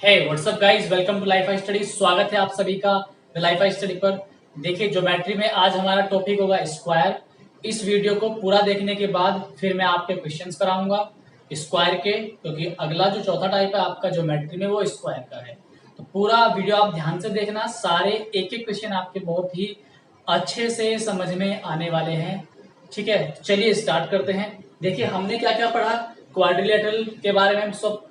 Hey what's up guys, welcome to life study. स्वागत है आप सभी का लाइफ स्टडी पर। देखिए, ज्योमेट्री में आज हमारा टॉपिक होगा स्क्वायर। इस वीडियो को पूरा देखने के बाद फिर मैं आपके क्वेश्चंस कराऊंगा स्क्वायर के, क्योंकि अगला जो चौथा टाइप है आपका ज्योमेट्री में वो स्क्वायर का है। तो पूरा वीडियो आप ध्यान से देखना, सारे एक एक क्वेश्चन आपके बहुत ही अच्छे से समझ में आने वाले हैं। ठीक है, चलिए स्टार्ट करते हैं। देखिए, हमने क्या क्या पढ़ा। क्वाड्रिलेटरल के बारे में हम सब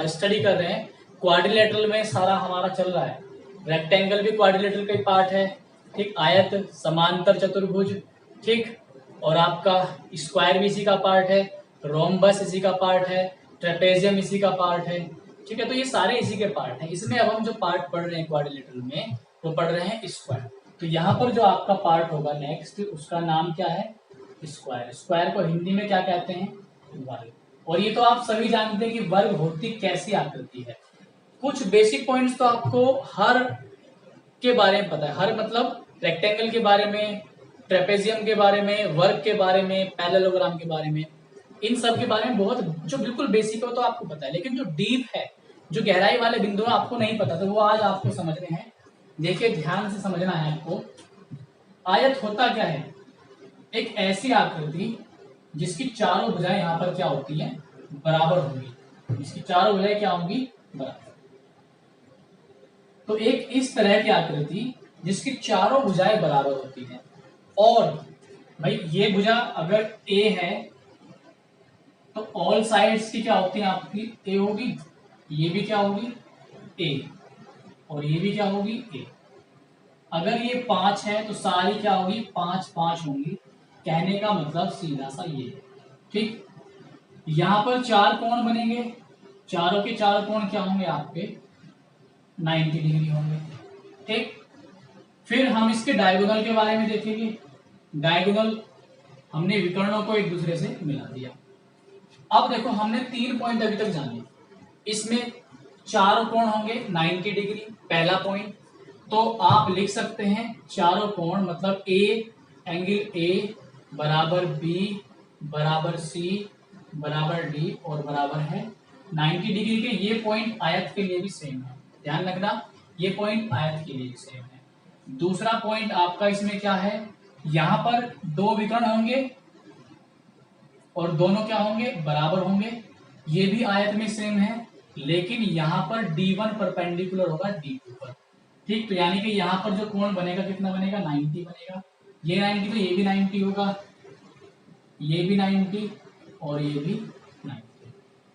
स्टडी कर रहे हैं। क्वाड्रिलेटरल में सारा हमारा चल रहा है। रेक्टेंगल भी क्वाड्रिलेटरल का ही पार्ट है, ठीक। आयत, समांतर चतुर्भुज, ठीक। और आपका स्क्वायर भी इसी का पार्ट है, रोम्बस इसी का पार्ट है, ट्रेपेजियम इसी का पार्ट है, ठीक है। तो ये सारे इसी के पार्ट हैं। इसमें अब हम जो पार्ट पढ़ रहे हैं क्वाड्रिलेटरल में, वो पढ़ रहे हैं स्क्वायर। तो यहाँ पर जो आपका पार्ट होगा नेक्स्ट, उसका नाम क्या है? स्क्वायर। स्क्वायर को हिंदी में क्या कहते हैं? वर्ग। और ये तो आप सभी जानते हैं कि वर्ग होती कैसी आकृति है। कुछ बेसिक पॉइंट्स तो आपको हर के बारे में पता है। हर मतलब रेक्टेंगल के बारे में, ट्रेपेजियम के बारे में, वर्ग के बारे में, पैरेललोग्राम के बारे में, इन सब के बारे में बहुत जो बिल्कुल बेसिक हो तो आपको पता है। लेकिन जो डीप है, जो गहराई वाले बिंदु आपको नहीं पता, तो वो आज आपको समझने हैं। देखिए, ध्यान से समझना है आपको। आयत होता क्या है? एक ऐसी आकृति जिसकी चारों भुजाएं यहाँ पर क्या होती है? बराबर होंगी। इसकी चारों भुजाएं क्या होंगी? बराबर। तो एक इस तरह की आकृति जिसकी चारों भुजाएं बराबर होती हैं। और भाई, ये भुजा अगर ए है तो ऑल साइड्स की क्या होती है? आपकी ए होगी। ये भी क्या होगी? ए। और ये भी क्या होगी? ए। अगर ये 5 है तो सारी क्या होगी? 5 5 होंगी। कहने का मतलब सीधा सा ये, ठीक। यहां पर 4 कोण बनेंगे। चारों के 4 कोण क्या होंगे? आपके 90 डिग्री होंगे, ठीक। फिर हम इसके डायगोनल के बारे में देखेंगे। डायगोनल हमने विकर्णों को एक दूसरे से मिला दिया। अब देखो, हमने 3 पॉइंट अभी तक जाने। इसमें 4 कोण होंगे 90 डिग्री, पहला पॉइंट। तो आप लिख सकते हैं चारों कोण मतलब ए, एंगल ए बराबर बी बराबर सी बराबर डी और बराबर है 90 डिग्री के। ये पॉइंट आयत के लिए भी सेम है, ध्यान रखना। ये पॉइंट आयत के लिए भी सेम है। दूसरा पॉइंट आपका इसमें क्या है? यहां पर 2 विकर्ण होंगे और दोनों क्या होंगे? बराबर होंगे। ये भी आयत में सेम है, लेकिन यहां पर D1 परपेंडिकुलर होगा D2 पर, ठीक। तो यानी कि यहां पर जो कोण बनेगा कितना बनेगा? 90 बनेगा। ये 90 तो ये भी 90 होगा, ये भी 90 और ये भी 90।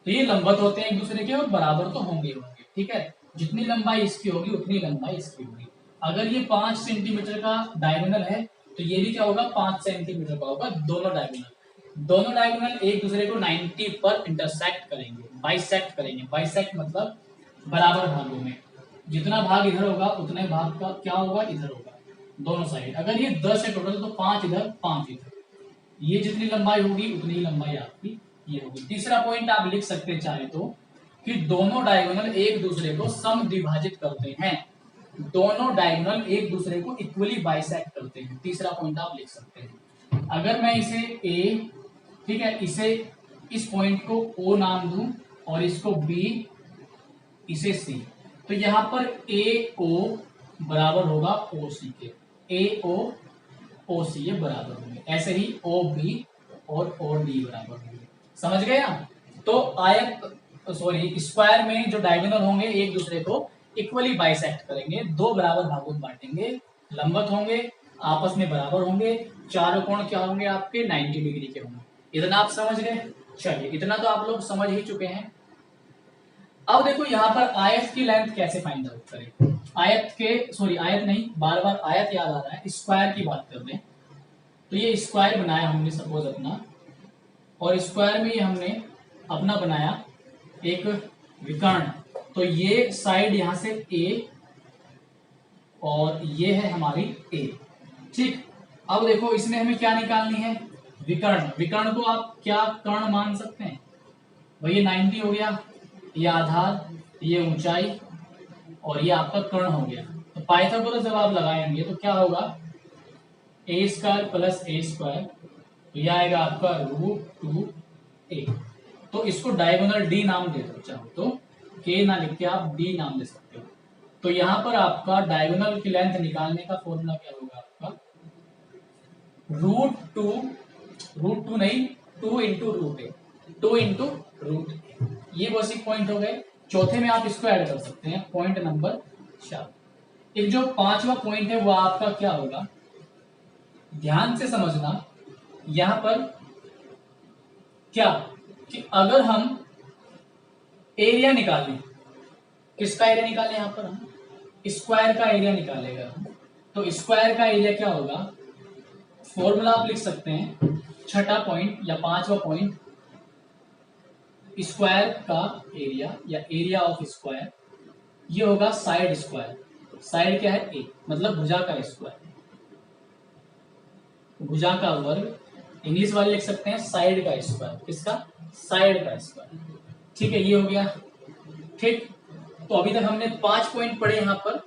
तो ये लंबवत होते हैं एक दूसरे के और बराबर तो होंगे होंगे, ठीक है। जितनी लंबाई इसकी होगी उतनी लंबाई इसकी होगी। अगर ये 5 सेंटीमीटर का डायगोनल है तो ये भी क्या होगा? 5 सेंटीमीटर का होगा। दोनों डायगोनल एक दूसरे को 90 पर इंटरसेक्ट करेंगे, बाइसेक्ट करेंगे। बाइसेक्ट मतलब बराबर भागों में। जितना भाग इधर होगा उतने भाग का क्या होगा? इधर होगा, दोनों साइड। अगर ये 10 है टोटल, तो 5 इधर 5 इधर। ये जितनी लंबाई होगी उतनी ही लंबाई आपकी ये होगी। तीसरा पॉइंट आप लिख सकते हैं चाहे तो, कि दोनों डायगोनल एक दूसरे को समद्विभाजित करते हैं। दोनों डायगोनल एक दूसरे को इक्वली बाइसेक्ट करते हैं। तीसरा पॉइंट आप लिख सकते हैं। अगर मैं इसे ए, ठीक है, इसे इस पॉइंट को ओ नाम दूं और इसको बी, इसे सी, तो यहां पर ए ओ बराबर होगा ओ सी के। ए ओ ओ सी ये बराबर होंगे। ऐसे ही ओ बी और ओ डी बराबर होंगे। समझ गए आप? तो आयत स्क्वायर में जो डायगोनल होंगे एक दूसरे को इक्वली बाइसेक्ट करेंगे, 2 बराबर भागों में बांटेंगे, लंबवत होंगे, आपस में बराबर होंगे। चारों कोण क्या होंगे? आपके 90 डिग्री के होंगे। इतना आप समझ गए? चलिए, इतना तो आप लोग समझ ही चुके हैं। अब देखो, यहाँ पर आयत की लेंथ कैसे फाइंड आउट करें? आयत नहीं, बार बार आयत याद आ रहा है। स्क्वायर की बात कर रहे हैं। तो ये स्क्वायर बनाया हमने सपोज अपना, और स्क्वायर में ये हमने अपना बनाया एक विकर्ण। तो ये साइड यहां से ए और ये है हमारी ए, ठीक। अब देखो, इसमें हमें क्या निकालनी है? विकर्ण। विकर्ण को आप क्या कर्ण मान सकते हैं? भाई ये 90 हो गया, ये आधार, ये ऊंचाई और ये आपका कर्ण हो गया। तो पाइथागोरस जब आप लगाएंगे तो क्या होगा? ए स्क्वायर प्लस ए स्क्वायर, तो यह आएगा आपका √2a। तो इसको डायगोनल डी नाम दे दो चाहो तो। के ना लिख के आप डी नाम दे सकते हो। तो यहाँ पर आपका डायगोनल की लेंथ निकालने का फॉर्मूला क्या होगा आपका, रूट टू नहीं, 2 इंटू रूट ए, 2 इंटू रूट ए। ये बेसिक पॉइंट हो गए। चौथे में आप इसको ऐड कर सकते हैं, पॉइंट नंबर 4। एक जो पांचवा पॉइंट है वो आपका क्या होगा, ध्यान से समझना। यहां पर क्या कि अगर हम एरिया निकालें, किसका एरिया निकालें, यहां पर हम स्क्वायर का एरिया निकालेगा, तो स्क्वायर का एरिया क्या होगा, फॉर्मूला आप लिख सकते हैं, छठा पॉइंट या पांचवा पॉइंट, स्क्वायर का एरिया या एरिया ऑफ स्क्वायर, ये होगा साइड स्क्वायर। साइड क्या है, ए, मतलब भुजा का स्क्वायर, भुजा का वर्ग। इंग्लिश वाले लिख सकते हैं साइड का स्क्वायर, किसका, साइड का स्क्वायर। ठीक है, ये हो गया। ठीक, तो अभी तक हमने 5 पॉइंट पढ़े यहाँ पर।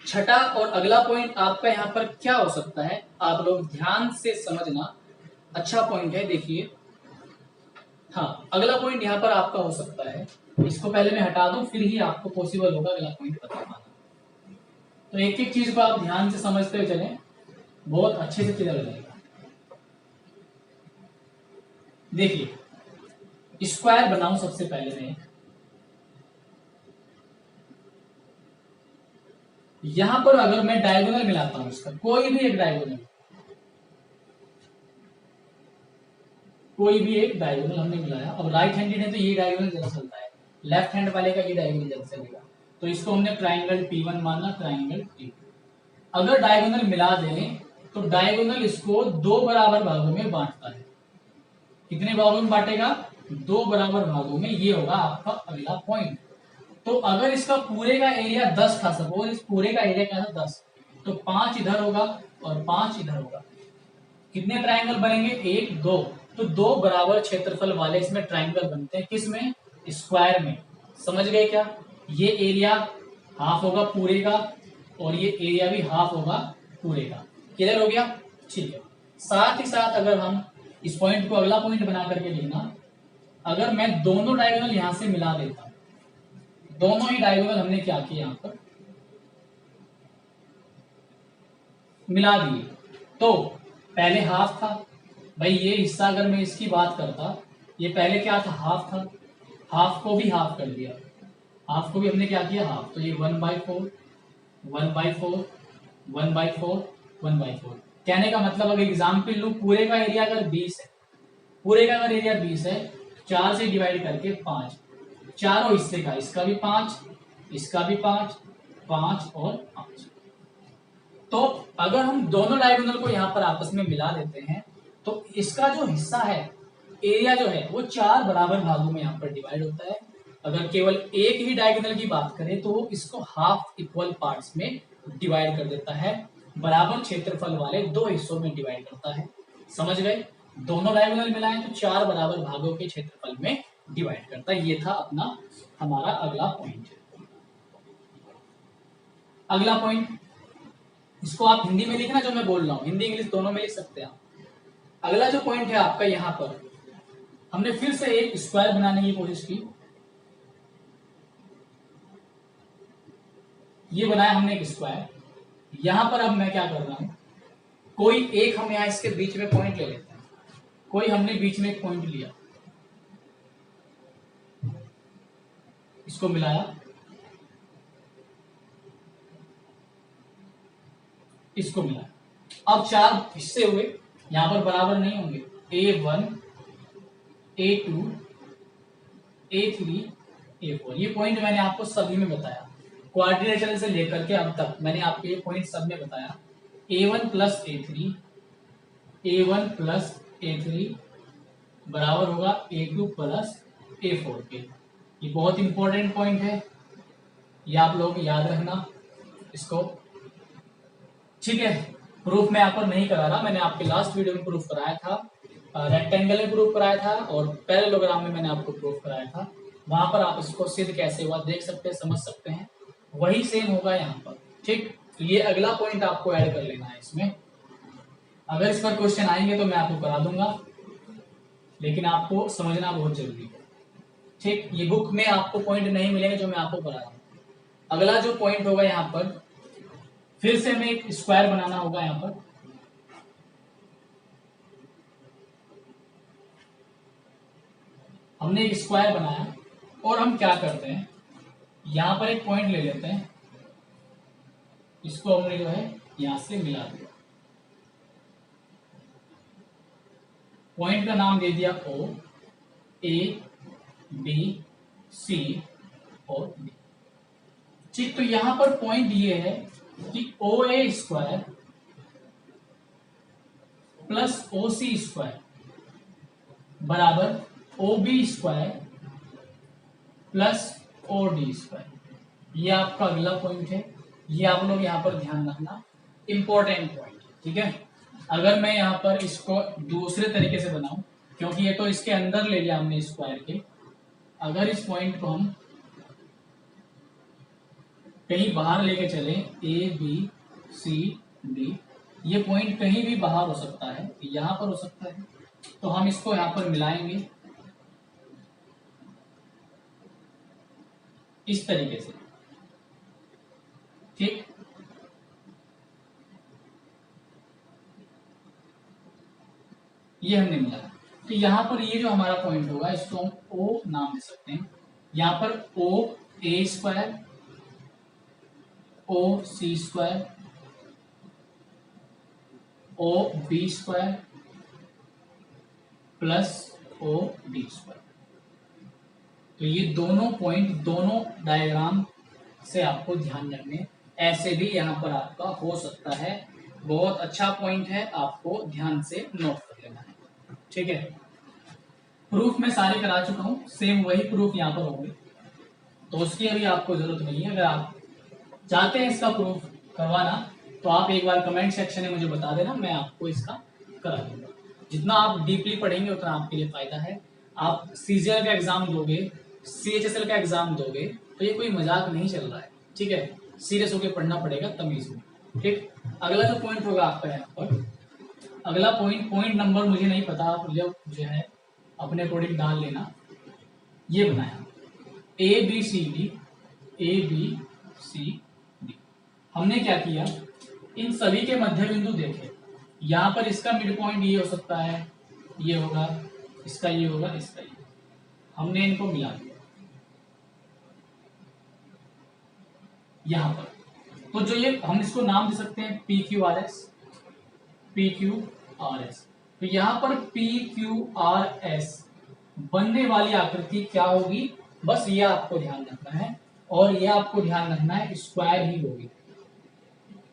छठा और अगला पॉइंट आपका यहाँ पर क्या हो सकता है, आप लोग ध्यान से समझना, अच्छा पॉइंट है, देखिए। हाँ, अगला पॉइंट यहाँ पर आपका हो सकता है, इसको पहले मैं हटा दूं, फिर ही आपको पॉसिबल होगा अगला पॉइंट बता पाना। तो एक एक चीज को आप ध्यान से समझते हुए चलें, बहुत अच्छे से क्लियर हो जाएगा। देखिए, स्क्वायर बनाऊं सबसे पहले मैं, यहां पर अगर मैं डायगोनल मिलाता हूं इसका, कोई भी एक डायगोनल, कोई भी एक डायगोनल हमने मिलाया, अब राइट हैंडेड है तो ये डायगोनल ज्यादा चलता है, लेफ्ट हैंड वाले का ये डायगोनल ज्यादा चलेगा, तो इसको हमने ट्राइंगल P1 माना, ट्राइंगल P2। अगर डायगोनल मिला दें तो डायगोनल इसको 2 बराबर भागों में बांटता है। कितने भागों में बांटेगा, 2 बराबर भागों में। ये होगा आपका अगला पॉइंट। तो अगर इसका पूरे का एरिया 10 था, सपोज इस पूरे का एरिया क्या था 10, तो 5 इधर होगा और 5 इधर होगा। कितने ट्राइंगल बनेंगे, 1 2, तो 2 बराबर क्षेत्रफल वाले इसमें ट्राइंगल बनते हैं, किसमें, स्क्वायर में। समझ गए क्या, ये एरिया हाफ होगा पूरे का और ये एरिया भी हाफ होगा पूरे का। क्लियर हो गया, ठीक है। साथ ही साथ अगर हम इस पॉइंट को अगला पॉइंट बना करके लिखना, अगर मैं दोनों डायगोनल यहां से मिला देता हूं, दोनों ही डायगोनल हमने क्या किया, यहां पर मिला दिए, तो पहले हाफ था भाई, ये हिस्सा अगर मैं इसकी बात करता, ये पहले क्या था, हाफ था, हाफ को भी हाफ कर दिया, हाफ को भी हमने क्या किया, हाफ, तो ये 1/4 1/4 1/4 1/4। कहने का मतलब अगर एग्जाम्पल लू, पूरे का एरिया अगर 20 है, पूरे का अगर एरिया 20 है, 4 से डिवाइड करके 5, चारों हिस्से का, इसका भी 5, इसका भी 5, 5 और 5। तो अगर हम दोनों डायगोनल को यहां पर आपस में मिला देते हैं, तो इसका जो हिस्सा है, एरिया जो है, वो 4 बराबर भागों में यहां पर डिवाइड होता है। अगर केवल एक ही डायगोनल की बात करें तो वो इसको हाफ इक्वल पार्ट्स में डिवाइड कर देता है, बराबर क्षेत्रफल वाले 2 हिस्सों में डिवाइड करता है। समझ गए, दोनों डायगोनल मिलाएं तो 4 बराबर भागों के क्षेत्रफल में डिवाइड करता है। ये था अपना हमारा अगला पॉइंट। अगला पॉइंट, इसको आप हिंदी में लिखना, जो मैं बोल रहा हूं हिंदी इंग्लिश दोनों में लिख सकते हैं आप। अगला जो पॉइंट है आपका, यहां पर हमने फिर से एक स्क्वायर बनाने की कोशिश की, ये बनाया हमने एक स्क्वायर। यहां पर अब मैं क्या कर रहा हूं, कोई एक हम यहां इसके बीच में पॉइंट ले लेते हैं, कोई हमने बीच में एक पॉइंट लिया, इसको मिलाया, इसको मिलाया। अब 4 हिस्से हुए, यहां पर बराबर नहीं होंगे, A1 A2 A3 A4। ये पॉइंट मैंने आपको सभी में बताया, क्वाड्रिलेटरल से लेकर के अब तक मैंने आपको ये पॉइंट सब में बताया। A1 plus A3, A1 plus A3 बराबर होगा A2 प्लस A4 के। ये बहुत इंपॉर्टेंट पॉइंट है, ये आप लोग याद रखना इसको, ठीक है। प्रूफ मैं यहाँ पर नहीं करा रहा, मैंने आपके लास्ट वीडियो में प्रूफ कराया था, रेक्टेंगल में प्रूफ कराया था और पैरेललोग्राम में मैंने आपको प्रूफ कराया था। वहां पर आप इसको सिद्ध कैसे हुआ देख सकते हैं, समझ सकते हैं, वही सेम होगा यहाँ पर। ठीक, ये अगला पॉइंट आपको ऐड कर लेना है इसमें। अगर इस पर क्वेश्चन आएंगे तो मैं आपको करा दूंगा, लेकिन आपको समझना बहुत जरूरी है। ठीक, ये बुक में आपको पॉइंट नहीं मिलेंगे जो मैं आपको बता रहा हूँ। अगला जो पॉइंट होगा यहाँ पर, फिर से हमें एक स्क्वायर बनाना होगा। यहाँ पर हमने एक स्क्वायर बनाया और हम क्या करते हैं, यहाँ पर एक पॉइंट ले लेते हैं, इसको हमने जो है यहाँ से मिला दिया, पॉइंट का नाम दे दिया O, A, B, C और D। ठीक, तो यहां पर पॉइंट ये है कि OA square plus OC square बराबर OB square plus OD square. ये आपका अगला पॉइंट है, ये आप लोग यहाँ पर ध्यान रखना, इंपॉर्टेंट पॉइंट। ठीक है, अगर मैं यहाँ पर इसको दूसरे तरीके से बनाऊं, क्योंकि ये तो इसके अंदर ले लिया हमने स्क्वायर के, अगर इस पॉइंट को हम कहीं बाहर लेके चले, A, B, C, D, ये पॉइंट कहीं भी बाहर हो सकता है, यहाँ पर हो सकता है, तो हम इसको यहाँ पर मिलाएंगे इस तरीके से। ठीक, ये हमने मिला। तो यहाँ पर ये जो हमारा पॉइंट होगा, इसको हम O नाम दे सकते हैं। यहाँ पर OA square, OC square, OB square plus OD square. तो ये दोनों पॉइंट दोनों डायग्राम से आपको ध्यान रखने, ऐसे भी यहाँ पर आपका हो सकता है। बहुत अच्छा पॉइंट है, आपको ध्यान से नोट कर लेना है। ठीक है, प्रूफ मैं सारे करा चुका हूँ, सेम वही प्रूफ यहाँ पर होंगे, तो उसकी अभी आपको जरूरत नहीं है। अगर आप चाहते हैं इसका प्रूफ करवाना, तो आप एक बार कमेंट सेक्शन में मुझे बता देना, मैं आपको इसका करा दूंगा। जितना आप डीपली पढ़ेंगे उतना आपके लिए फायदा है। आप सीजीएल का एग्जाम दोगे, सीएचएसएल का एग्जाम दोगे, तो ये कोई मजाक नहीं चल रहा है। ठीक है, सीरियस होकर पढ़ना पड़ेगा तमीज में। ठीक, अगला जो पॉइंट होगा आपका यहाँ पर, अगला पॉइंट नंबर मुझे नहीं पता, आप जो है अपने अकॉर्डिंग डाल लेना। ये बनाया ABCD, ABCD। हमने क्या किया, इन सभी के मध्य बिंदु देखे। यहाँ पर इसका मिड पॉइंट ये हो सकता है, ये होगा, इसका ये होगा, इसका ये। हमने इनको मिला दिया यहाँ पर। तो जो ये हम इसको नाम दे सकते हैं PQRS, PQRS। तो यहाँ पर PQRS बनने वाली आकृति क्या होगी, बस ये आपको ध्यान रखना है। और ये आपको ध्यान रखना है, स्क्वायर ही होगी।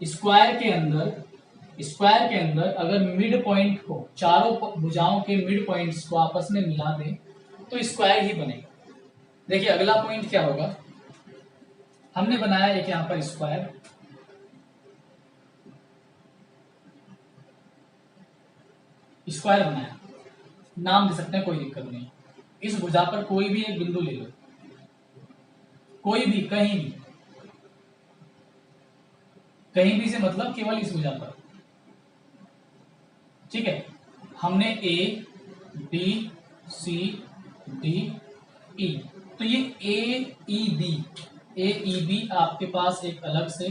स्क्वायर के अंदर अगर मिड पॉइंट को, चारों भुजाओं के मिड पॉइंट्स को आपस में मिला दें तो स्क्वायर ही बनेगा। देखिए अगला पॉइंट क्या होगा, हमने बनाया एक यहाँ पर स्क्वायर, स्क्वायर बनाया, नाम दे सकते हैं, कोई दिक्कत नहीं। इस भुजा पर कोई भी एक बिंदु ले लो, कोई भी, कहीं भी से मतलब केवल इस भुजा पर। ठीक है, हमने ABCDE, तो ये AEB आपके पास एक अलग से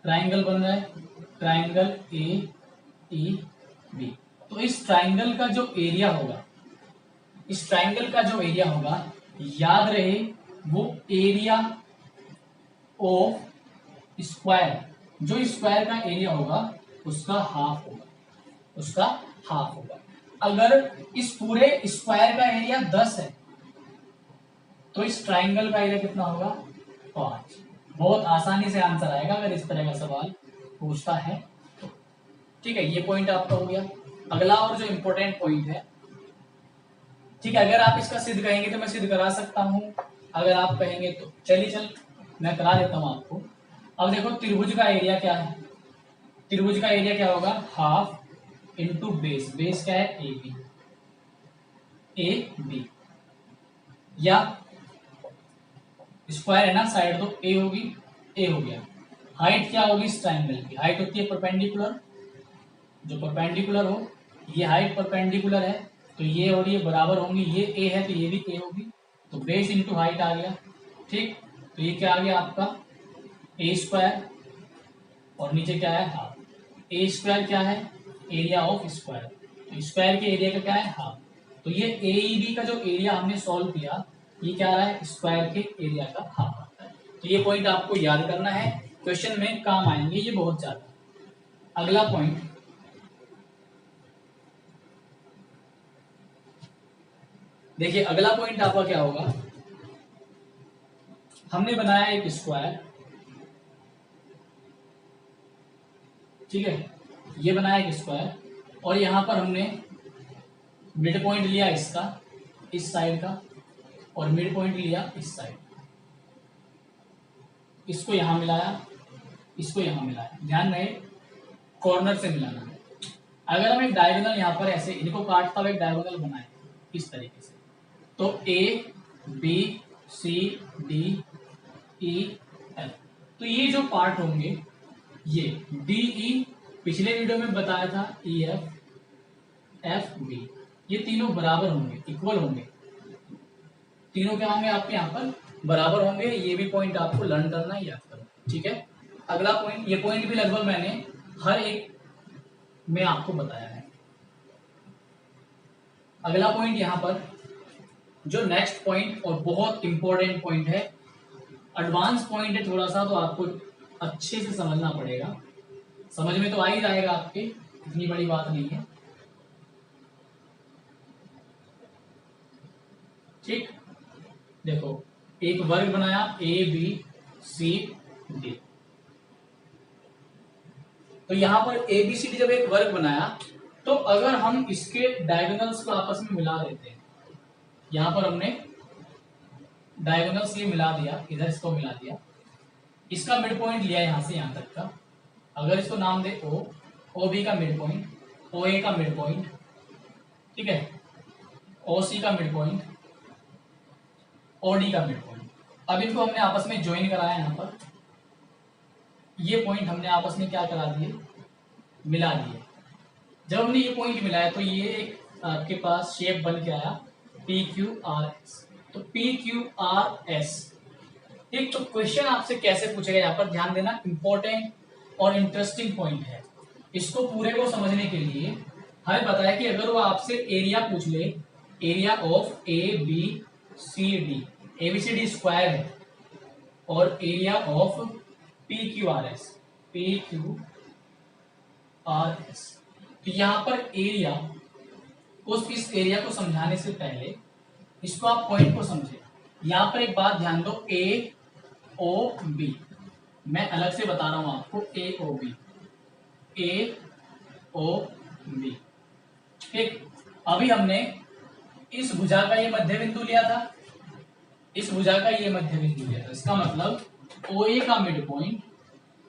ट्राइंगल बन रहा है, ट्राइंगल AEB। तो इस ट्राइंगल का जो एरिया होगा, याद रहे वो एरिया ऑफ स्क्वायर, जो स्क्वायर का एरिया होगा उसका हाफ होगा। अगर इस पूरे स्क्वायर का एरिया 10 है तो इस ट्राइंगल का एरिया कितना होगा, 5। बहुत आसानी से आंसर आएगा अगर इस तरह का सवाल पूछता है तो। ठीक है, ये पॉइंट आपका हो गया। अगला और जो इंपॉर्टेंट पॉइंट है, ठीक है, अगर आप इसका सिद्ध कहेंगे तो मैं सिद्ध करा सकता हूं, अगर आप कहेंगे तो चल मैं करा देता हूं आपको। अब देखो त्रिभुज का एरिया क्या है, त्रिभुज का एरिया क्या होगा, हाफ इंटू बेस। बेस क्या है, AB, या स्क्वायर है ना, साइड तो A होगी, A हो गया। हाइट क्या होगी इस ट्राइंगल की, हाइट होती है परपेंडिकुलर, जो परपेंडिकुलर हो, ये हाइट परपेंडिकुलर है तो ये और ये बराबर होंगी, ये A है तो ये भी A होगी, तो बेस इंटू हाइट आ गया। ठीक, तो ये क्या आ गया आपका ए स्क्वायर, और नीचे क्या है हाफ। ए स्क्वायर क्या है, एरिया ऑफ स्क्वायर, तो स्क्वायर के एरिया का क्या है हाफ। तो ये ए बी का जो एरिया हमने सॉल्व किया, ये क्या आ रहा है, स्क्वायर के एरिया का हाफ आता है। तो ये पॉइंट आपको याद करना है, क्वेश्चन में काम आएंगे ये बहुत ज्यादा। अगला पॉइंट, देखिए अगला पॉइंट आपका क्या होगा, हमने बनाया एक स्क्वायर, ठीक है, ये बनाया एक स्क्वायर, और यहां पर हमने मिड पॉइंट लिया इसका, इस साइड का, और मिड पॉइंट लिया इस साइड, इसको यहां मिलाया, इसको यहां मिलाया, ध्यान रहे कॉर्नर से मिलाना है। अगर हम एक डायगोनल यहां पर ऐसे इनको काटता हुआ एक डायगोनल बनाए इस तरीके से, तो A B C D E F, तो ये जो पार्ट होंगे, ये डी ई पिछले वीडियो में बताया था, ई एफ एफ बी, ये तीनों बराबर होंगे, इक्वल होंगे, तीनों क्या होंगे आपके यहाँ पर बराबर होंगे। ये भी पॉइंट आपको लर्न करना है, याद करना, ठीक है। अगला पॉइंट, ये पॉइंट भी लगभग मैंने हर एक में आपको बताया है। अगला पॉइंट यहाँ पर जो नेक्स्ट पॉइंट और बहुत इंपॉर्टेंट पॉइंट है, एडवांस पॉइंट है थोड़ा सा, तो आपको अच्छे से समझना पड़ेगा, समझ में तो आ ही जाएगा आपके, इतनी बड़ी बात नहीं है, ठीक। देखो एक वर्ग बनाया ए बी सी डी, तो यहां पर ए बी सी डी जब एक वर्ग बनाया, तो अगर हम इसके डायगोनल्स को आपस में मिला देते हैं, यहां पर हमने डायगोनल्स ये मिला दिया, इधर इसको मिला दिया, इसका मिड पॉइंट लिया यहां से यहां तक का, अगर इसको नाम दे ओ, ओ बी का मिड पॉइंट, ओ ए का मिड पॉइंट, ठीक है, ओ सी का मिड पॉइंट, ओ डी का मिड पॉइंट, अब इनको हमने आपस में ज्वाइन कराया, यहां पर ये पॉइंट हमने आपस में क्या करा दिए, मिला दिए। जब हमने ये पॉइंट मिलाया तो ये एक आपके पास शेप बन के आया पी क्यू आर एस, तो पी क्यू आर एस, ठीक। तो क्वेश्चन आपसे कैसे पूछेगा, यहाँ पर ध्यान देना, इंपॉर्टेंट और इंटरेस्टिंग पॉइंट है। इसको पूरे को समझने के लिए हमें बताया कि अगर वो आपसे एरिया पूछ ले, area of A B C D, A B C D square है, और area of P Q R S, P Q R S, तो यहां पर एरिया, उस इस एरिया को समझाने से पहले इसको आप पॉइंट को समझे। यहां पर एक बात ध्यान दो, ए ओ बी, मैं अलग से बता रहा हूं आपको, ए ओ बी, ए ओ बी, ठीक। अभी हमने इस भुजा का ये मध्य बिंदु लिया था, इस भुजा का ये मध्य बिंदु लिया था, इसका मतलब ओ ए का मिड पॉइंट,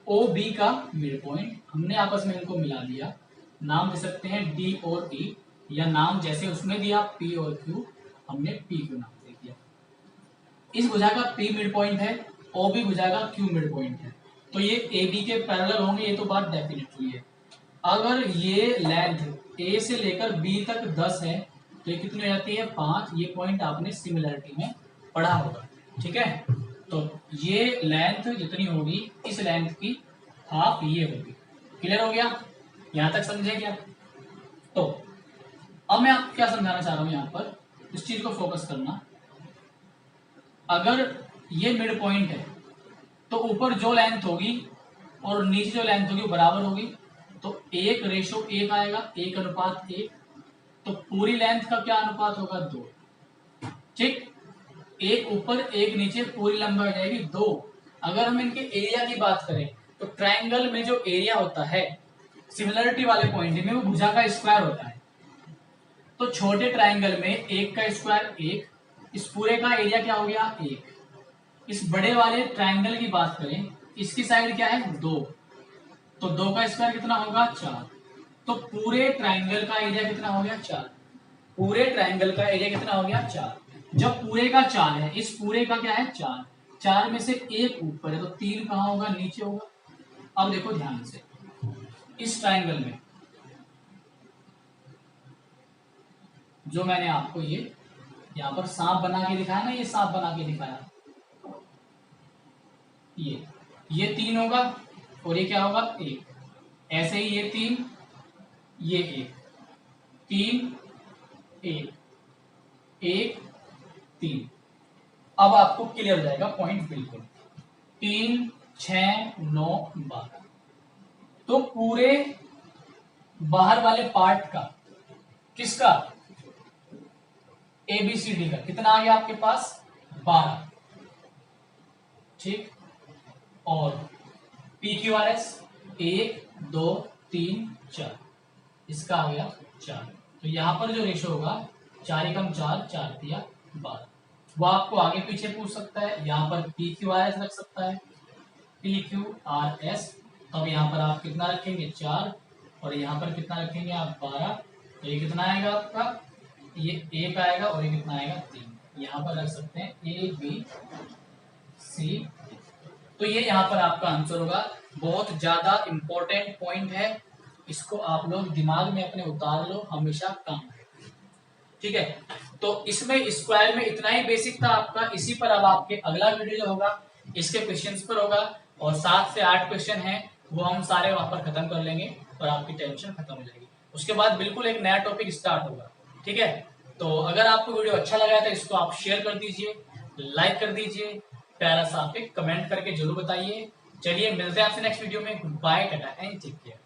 ओ बी का मिड पॉइंट, हमने आपस में इनको मिला दिया, नाम दे सकते हैं डी और ई, या नाम जैसे उसमें दिया पी और क्यू, हमने पी क्यू नाम दे दिया। इस भुजा का पी मिड पॉइंट है, ओ बी भुजा का क्यू मिड पॉइंट है, तो ये ए बी के पैरेलल होंगे, ये तो बात डेफिनेटली है। अगर ये लेंथ ए से लेकर बी तक 10 है, तो ये कितनी हो जाती है 5, ये पॉइंट आपने सिमिलरिटी में पढ़ा होगा, ठीक है। तो ये लेंथ जितनी होगी, इस लेंथ की हाफ ये होगी, क्लियर हो गया, यहां तक समझे क्या। तो अब मैं आपको क्या समझाना चाह रहा हूं, यहां पर इस चीज को फोकस करना, अगर ये मिड पॉइंट है तो ऊपर जो लेंथ होगी और नीचे जो लेंथ होगी वो बराबर होगी, तो 1:1 आएगा, 1:1, तो पूरी लेंथ का क्या अनुपात होगा 2, ठीक। एक ऊपर एक नीचे, पूरी लंबाई हो जाएगी 2। अगर हम इनके एरिया की बात करें तो ट्रायंगल में जो एरिया होता है सिमिलरिटी वाले पॉइंट में, वो भुजा का स्क्वायर होता है। तो छोटे ट्रायंगल में एक का स्क्वायर 1, इस पूरे का एरिया क्या हो गया 1। इस बड़े वाले ट्रायंगल की बात करें, इसकी साइड क्या है 2, तो 2 का स्क्वायर कितना होगा 4, तो पूरे ट्रायंगल का एरिया कितना हो गया 4, पूरे ट्रायंगल का एरिया कितना हो गया 4। जब पूरे का 4 है, इस पूरे का क्या है 4, 4 में से 1 ऊपर है, तो 3 कहां होगा नीचे होगा। अब देखो ध्यान से, इस ट्रायंगल में जो मैंने आपको ये यहाँ पर सांप बना के दिखाया ना, ये सांप बना के दिखाया, ये 3 होगा और ये क्या होगा 1। ऐसे ही ये 3, ये 1, 3 1 1 3। अब आपको क्लियर हो जाएगा पॉइंट बिल्कुल। 3 6 9 12। तो पूरे बाहर वाले पार्ट का, किसका, ABCD का कितना आ गया आपके पास 12, ठीक। और PQRS 1 2 3 4, इसका आ गया 4। तो यहां पर जो रेशो होगा 4 एकम 4, 4 तिया 12। वो आपको आगे पीछे पूछ सकता है, यहाँ पर PQRS रख सकता है, PQRS। तब यहाँ पर आप कितना रखेंगे 4 और यहाँ पर कितना रखेंगे आप 12। तो ये कितना आएगा आपका, ये 1 आएगा और ये कितना आएगा 3। यहाँ पर रख सकते हैं ABC। तो ये यहाँ पर आपका आंसर होगा। बहुत ज्यादा इंपॉर्टेंट पॉइंट है, इसको आप लोग दिमाग में अपने उतार लो, हमेशा काम है, ठीक है। तो इसमें स्क्वायर में इतना ही बेसिक था आपका। इसी पर अब आपके अगला वीडियो जो होगा इसके क्वेश्चंस पर होगा, और 7 से 8 क्वेश्चन हैं वो हम सारे वहां पर खत्म कर लेंगे और आपकी टेंशन खत्म हो जाएगी। उसके बाद बिल्कुल एक नया टॉपिक स्टार्ट होगा, ठीक है। तो अगर आपको वीडियो अच्छा लगा है तो इसको आप शेयर कर दीजिए, लाइक कर दीजिए, प्यारा सा आप कमेंट करके जरूर बताइए। चलिए मिलते हैं आपसे नेक्स्ट वीडियो में। Good bye, tata and take care.